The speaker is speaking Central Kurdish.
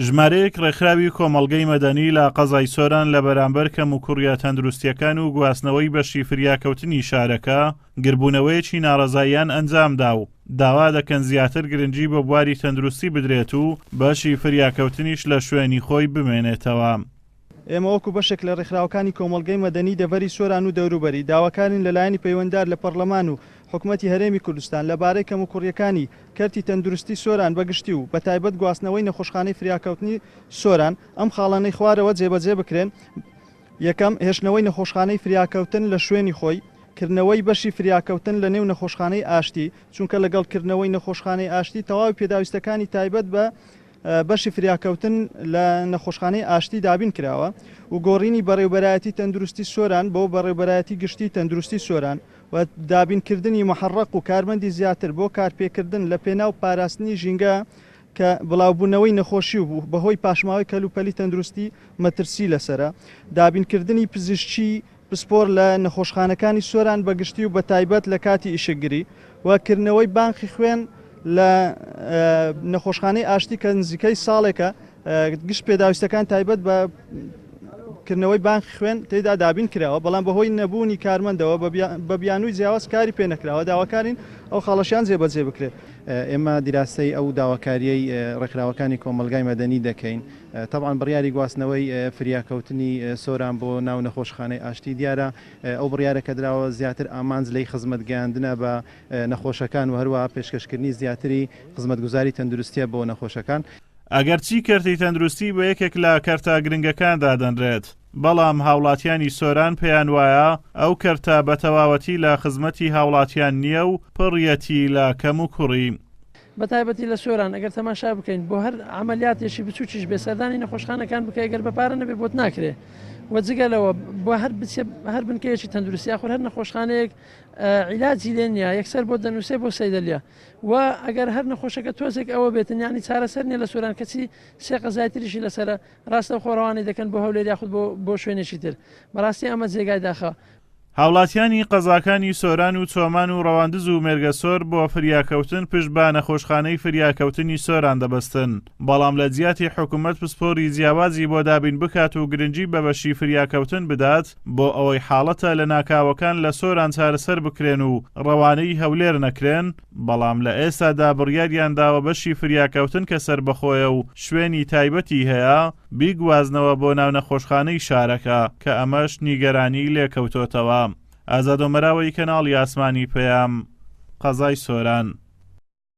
ژمارەیەک ڕێکخراوی کۆمەڵگەی مەدەنی لە قەزای سۆران لە بەرامبەر کەم و کوڕیە تەندروستیەکان و گواستنەوەی بەشی فریاکەوتنی شارەکە گربوونەوەیەکی ناڕەزاییان ئەنجامدا و داوا دەکەن زیاتر گرنگی بە بواری تەندروستی بدرێت و بەشی فریاکەوتنیش لە شوێنی خۆی بمێنێتەوە. ئێمە وەکو بەشێک لە ڕێکخراوەکانی کۆمەڵگەی مەدەنی دەڤەری سۆران و دەوروبەری داواکارین لەلایەنی پەیوەنددار لە پەرلەمان و حکوومەتی هەرێمی کوردستان لەبارەی کەم و کوڕیەکانی کەرتی تەندروستی سۆران بەگشتی و بە تایبەت گواستنەوەی نەخۆشخانەی فریاکەوتنی سۆران ئەم خاڵانەی خوارەوە جێبەجێ بکرێن. یەکەم، هێشتنەوەی نەخۆشخانەی فریاکەوتن لە شوێنی خۆی، کردنەوەی بەشی فریاکەوتن لە نێو نەخۆشخانەی ئاشتی، چونکە لەگەڵکردنەوەی نەخۆشخانەی ئاشتی تەواوی پێداویستەکانی تایبەت بە بەشی فریاکەوتن لە نەخۆشخانەی ئاشتی دابین کراوە و گۆڕینی بەڕێوبەرایەتی تەندروستی سۆران بۆ بەڕێوبەرایەتی گشتی تەندروستی سۆران و دابینکردنی محەڕق و کارمەندی زیاتر بۆ کارپێکردن لە پێناو پاراستنی ژینگە کە بڵاوبوونەوەی نەخۆشی و بوو بەهۆی پاشماوەی کەلوپەلی تەندروستی مەترسی لەسرە، دابینکردنی پزیشکی پسپۆر لە نەخۆشخانەکانی سۆران بەگشتی و بە تایبەت لە کاتی ئیشەگری وکردنەوەی بانقی خوێن لە نەخۆشخانەی ئاشتی کە نزیکەی ساڵێکە گشت پێداویستەکان تایبەت بە کردنەوەی بانقی خوێن تێدا دابین کراوە، بەڵام بەهۆی نەبوونی کارمەندەوە بە بیانووی جیاواز کاری پێ نەکراوە. داواکارین ئەو خاڵەشیان جێبەجێ بکرێت. ئێمە دیراستەی ئەو داواکاریەی ڕێکخراوەکانی کۆمەلگای مەدەنی دەکەین. تەبعاً بڕیاری گواستنەوەی فریاکەوتنی سۆران بۆ ناو نەخۆشخانەی ئاشتی دیارە ئەو بڕیارە کە دراوە زیاتر ئامانج لەی خزمەت گەیاندنە بە نەخۆشەکان و هەروە پێشکەشکردنی زیاتری خزمەتگوزاری تەندروستیە بۆ نەخۆشەکان. ئەگەرچی کەرتی تەندروستی بە یەکێک لە کەرتە گرنگەکاندا دەنرێت، بەڵام هاوڵاتیانی سۆران پێیان وایە ئەو کەرتە بە تەواوەتی لە خزمەتی هاوڵاتیان نییە و پڕیەتی لە کەم و کوڕی. بەتایبەتی لە سۆران ئەگەر تەماشا بکەین بۆ هەر عملیاتێکی بچووکیش بێسەردانی نەخۆشخانەکان بکە گەر بەپارە نەبێ بۆت ناکرێ وەجگەلەوە بۆ هەر بنکەیەکی تەندروستی یاخۆ هەر نەخۆشخانەیەک عیلاجی لێ نییە، یەکسەر بۆ دەنووسێ بۆ سەیدەلیا و ئەگەر هەر نەخۆشەکە تۆزێک ئەوە بێتن ینی چارەسەر نیە لە سۆران کەچی سێ قەزایتریشی لەسرە ڕاستە خۆڕەوانی دەکەن بۆ هەولێر یاخود بۆ شوێنێکی تر. بەڕاستی ئەمە جێگای داخە. هاوڵاتیانی قەزاکانی سۆران و چۆمان و ڕەواندز و مێرگەسۆر بۆ فریاکەوتن پشت بە نەخۆشخانەی فریاکەوتنی سۆران دەبەستن، بەڵام لە جیاتی حکوومەت پسپۆری جیاوازی بۆ دابین بکات و گرنگی بە بەشی فریاکەوتن بدات بۆ ئەوەی حاڵەتە لە ناکاوەکان لە سۆران چارەسەر بکرێن و ڕەوانەی هەولێر نەکرێن، بەڵام لە ئێستادا بڕیاریان داوە بەشی فریاکەوتن کە سەربەخۆیە و شوێنی تایبەتی هەیە بیگوازنەوە بۆ ناو نەخۆشخانەی شارەکە کە ئەمەش نیگەرانی لێکەوتۆتەوە. ئازادۆمەراوەی کەناڵی ئاسمانی پەیام، قەزای سۆران.